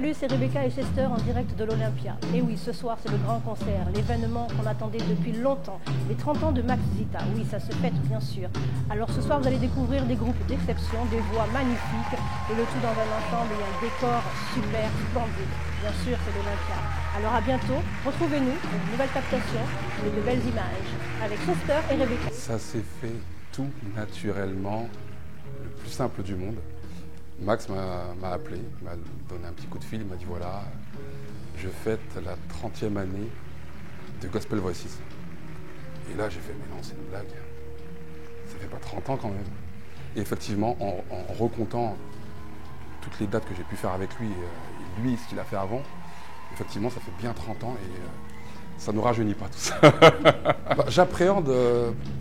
Salut, c'est Rebecca et Chester en direct de l'Olympia. Et oui, ce soir, c'est le grand concert, l'événement qu'on attendait depuis longtemps. Les 30 ans de Max Zita. Oui, ça se fête, bien sûr. Alors ce soir, vous allez découvrir des groupes d'exception, des voix magnifiques, et le tout dans un ensemble et un décor super splendide. Bien sûr, c'est l'Olympia. Alors à bientôt, retrouvez-nous pour une nouvelle captation et de belles images avec Chester et Rebecca. Ça s'est fait tout naturellement, le plus simple du monde. Max m'a appelé, il m'a donné un petit coup de fil, il m'a dit voilà, je fête la 30e année de Gospel Voices. Et là j'ai fait mais non, c'est une blague, ça fait pas 30 ans quand même. Et effectivement, en recomptant toutes les dates que j'ai pu faire avec lui et lui, ce qu'il a fait avant, effectivement ça fait bien 30 ans et ça ne nous rajeunit pas tout ça. J'appréhende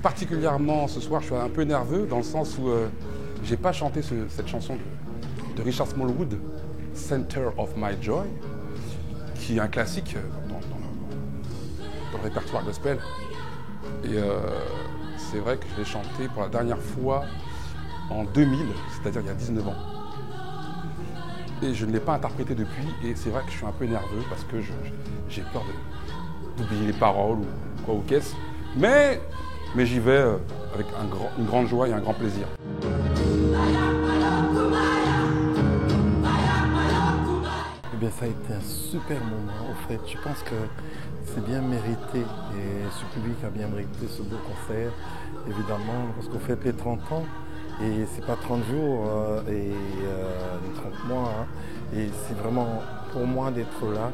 particulièrement ce soir, je suis un peu nerveux dans le sens où j'ai pas chanté cette chanson de Richard Smallwood, Center of My Joy, qui est un classique dans le répertoire gospel. Et c'est vrai que je l'ai chanté pour la dernière fois en 2000, c'est-à-dire il y a 19 ans. Et je ne l'ai pas interprété depuis, et c'est vrai que je suis un peu nerveux parce que j'ai peur d'oublier les paroles ou quoi ou qu'est-ce. Mais j'y vais avec une grande joie et un grand plaisir. Eh bien, ça a été un super moment. Au fait, je pense que c'est bien mérité et ce public a bien mérité ce beau concert, évidemment, parce qu'on fête les 30 ans et c'est pas 30 jours et 30 mois. Hein, et c'est vraiment pour moi d'être là,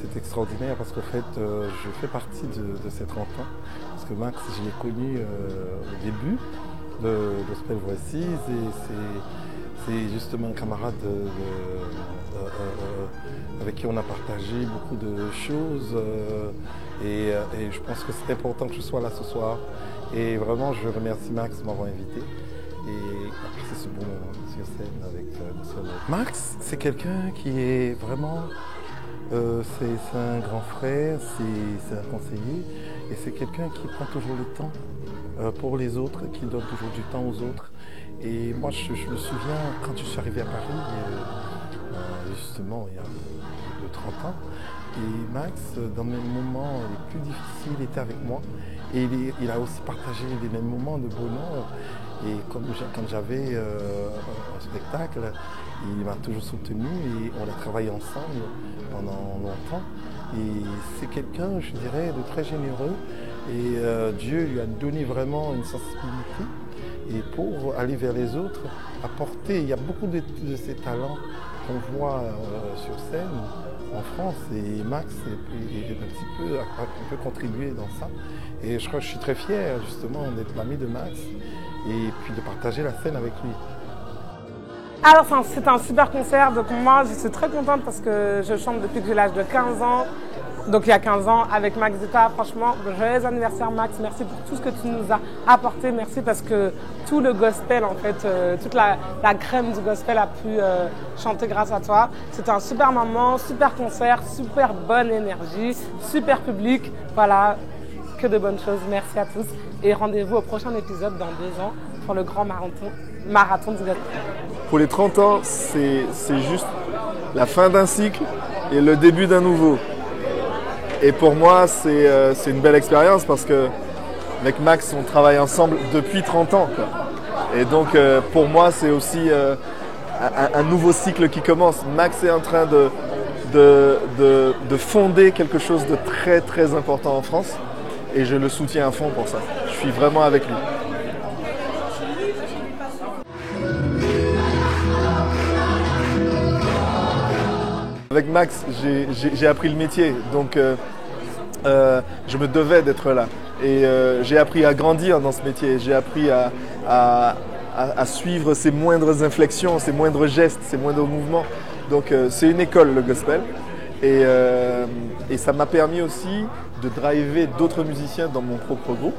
c'est extraordinaire parce qu'en fait, je fais partie de ces 30 ans. Parce que Max, je l'ai connu au début de Gospel Voices et c'est justement un camarade avec qui on a partagé beaucoup de choses et je pense que c'est important que je sois là ce soir. Et vraiment, je remercie Max de m'avoir invité et passer ce bon moment sur scène avec Max, c'est quelqu'un qui est vraiment... c'est un grand frère, c'est un conseiller et c'est quelqu'un qui prend toujours le temps pour les autres, qui donne toujours du temps aux autres. Et moi, je me souviens, quand je suis arrivé à Paris, justement, il y a 30 ans, et Max, dans mes moments les plus difficiles, était avec moi. Et il a aussi partagé les mêmes moments de bonheur. Et quand j'avais un spectacle, il m'a toujours soutenu et on a travaillé ensemble pendant longtemps. Et c'est quelqu'un, je dirais, de très généreux. Et Dieu lui a donné vraiment une sensibilité. Et pour aller vers les autres, apporter, il y a beaucoup de ces talents qu'on voit sur scène en France et Max a un peu contribué dans ça. Et je crois que je suis très fier justement d'être l'ami de Max et puis de partager la scène avec lui. Alors c'est un super concert, donc moi je suis très contente parce que je chante depuis que j'ai l'âge de 15 ans. Donc il y a 15 ans avec Max Zita, franchement, joyeux anniversaire Max, merci pour tout ce que tu nous as apporté, merci parce que tout le gospel en fait, toute la crème du gospel a pu chanter grâce à toi. C'était un super moment, super concert, super bonne énergie, super public, voilà, que de bonnes choses, merci à tous et rendez-vous au prochain épisode dans 2 ans pour le grand marathon du gospel. Pour les 30 ans, c'est juste la fin d'un cycle et le début d'un nouveau. Et pour moi, c'est une belle expérience parce que avec Max, on travaille ensemble depuis 30 ans. Quoi. Et donc, pour moi, c'est aussi un nouveau cycle qui commence. Max est en train de fonder quelque chose de très, très important en France. Et je le soutiens à fond pour ça. Je suis vraiment avec lui. Avec Max, j'ai appris le métier, donc je me devais d'être là. Et j'ai appris à grandir dans ce métier, j'ai appris à suivre ses moindres inflexions, ses moindres gestes, ses moindres mouvements. Donc c'est une école, le gospel. Et ça m'a permis aussi de driver d'autres musiciens dans mon propre groupe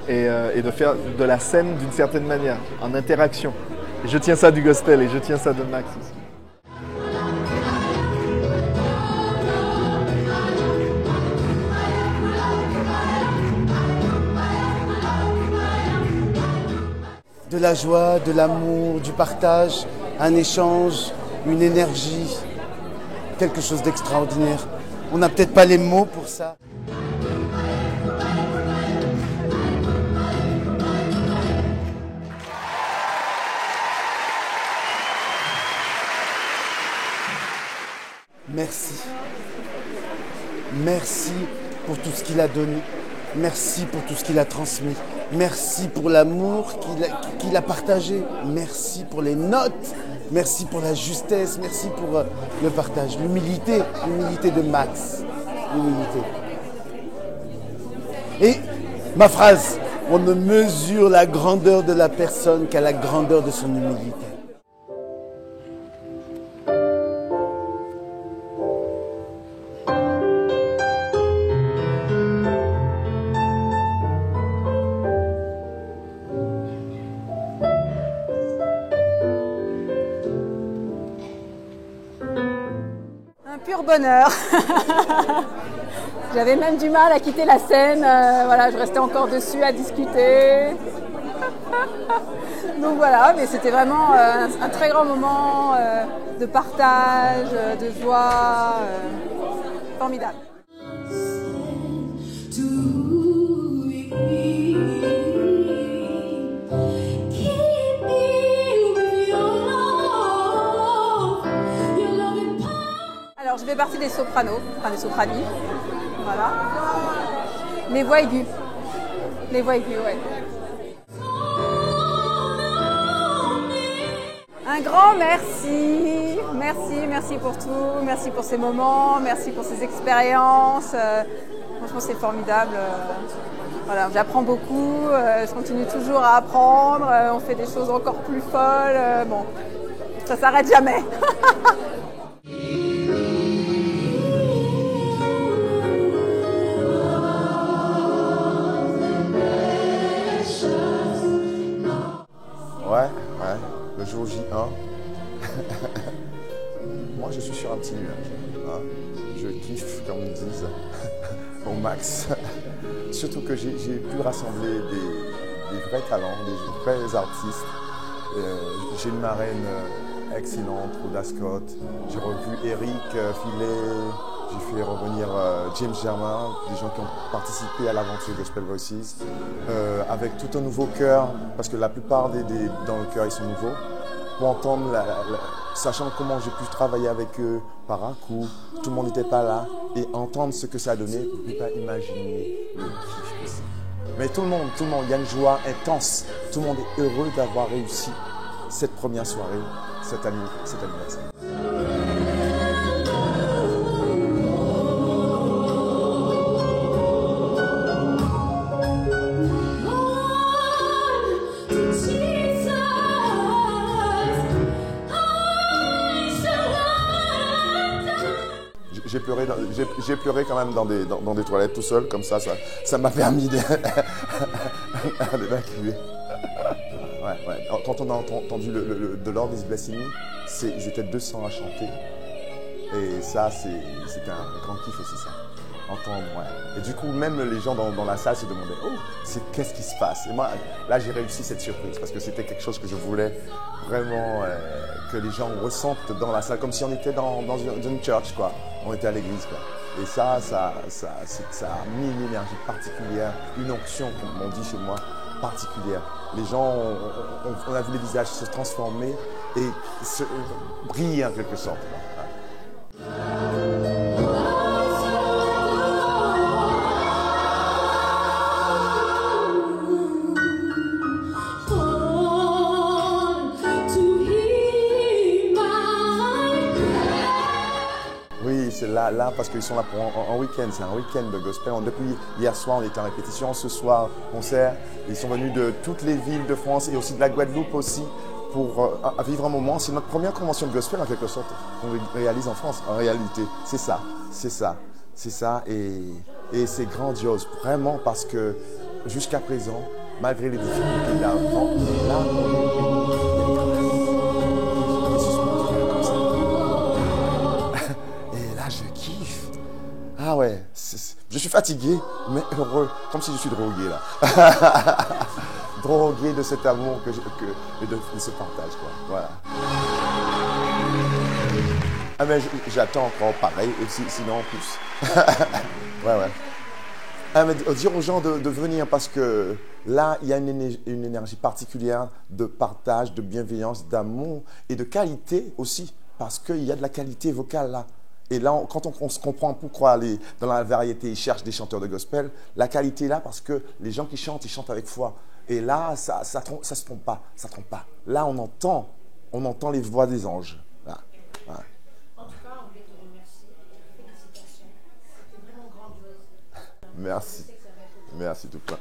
et de faire de la scène d'une certaine manière, en interaction. Et je tiens ça du gospel et je tiens ça de Max aussi. De la joie, de l'amour, du partage, un échange, une énergie. quelque chose d'extraordinaire. On n'a peut-être pas les mots pour ça. Merci. Merci pour tout ce qu'il a donné. Merci pour tout ce qu'il a transmis. Merci pour l'amour qu'il a partagé. Merci pour les notes. Merci pour la justesse. Merci pour le partage. L'humilité de Max. L'humilité. Et ma phrase, on ne mesure la grandeur de la personne qu'à la grandeur de son humilité. Un pur bonheur. J'avais même du mal à quitter la scène. Voilà, je restais encore dessus à discuter. Donc voilà, mais c'était vraiment un très grand moment de partage, de joie, formidable. Alors je fais partie des sopranos, enfin des sopranis, voilà. Les voix aiguës, ouais. Un grand merci, merci pour tout, merci pour ces moments, merci pour ces expériences. Franchement c'est formidable. Voilà, j'apprends beaucoup, je continue toujours à apprendre, on fait des choses encore plus folles. Bon, ça s'arrête jamais. Ouais, le jour J1, moi je suis sur un petit nuage, hein. Je kiffe comme ils disent, au max, surtout que j'ai pu rassembler des vrais talents, des vrais artistes. J'ai une marraine excellente, Rhoda Scott, j'ai revu Eric Filet, j'ai fait revenir James Germain, des gens qui ont participé à l'aventure Gospel Voices, avec tout un nouveau chœur, parce que la plupart dans le chœur ils sont nouveaux, pour entendre, sachant comment j'ai pu travailler avec eux par un coup, tout le monde n'était pas là, et entendre ce que ça a donné, vous ne pouvez pas imaginer le kiff que c'est. Mais tout le monde, il y a une joie intense, tout le monde est heureux d'avoir réussi cette première soirée, cet anniversaire. J'ai pleuré quand même dans des toilettes tout seul, comme ça m'a permis d'évacuer. Ouais. Quand on a entendu The Lord is Blessing Me, ils étaient 200 à chanter. Et ça, c'était un grand kiff aussi, ça. Entendre, ouais. Et du coup, même les gens dans la salle se demandaient « Oh, qu'est-ce qui se passe ?» Et moi, là, j'ai réussi cette surprise parce que c'était quelque chose que je voulais vraiment que les gens ressentent dans la salle, comme si on était dans une church, quoi. On était à l'église, quoi. Et ça a mis une énergie particulière, une onction, comme on dit chez moi, particulière. Les gens, on a vu les visages se transformer et briller en quelque sorte. C'est là parce qu'ils sont là pour un week-end, c'est un week-end de gospel. Depuis hier soir, on était en répétition, ce soir, concert. Ils sont venus de toutes les villes de France et aussi de la Guadeloupe aussi pour vivre un moment. C'est notre première convention de gospel en quelque sorte qu'on réalise en France, en réalité. C'est ça et c'est grandiose, vraiment parce que jusqu'à présent, malgré les difficultés d'avant, ah ouais, je suis fatigué, mais heureux, comme si je suis drogué là. Drogué de cet amour et de ce partage, quoi. Voilà. Ah mais j'attends encore pareil, et sinon en plus. Ouais, ouais. Ah, mais dire aux gens de venir parce que là, il y a une énergie particulière de partage, de bienveillance, d'amour et de qualité aussi, parce qu'il y a de la qualité vocale là. Et là, quand on se comprend pourquoi dans la variété, ils cherchent des chanteurs de gospel, la qualité est là parce que les gens qui chantent, ils chantent avec foi. Et là, ça se trompe pas, ça trompe pas. Là, on entend les voix des anges. Là. Ouais. En tout cas, on voulait te remercier. Félicitations. C'était vraiment grandiose. Merci. Merci tout plein.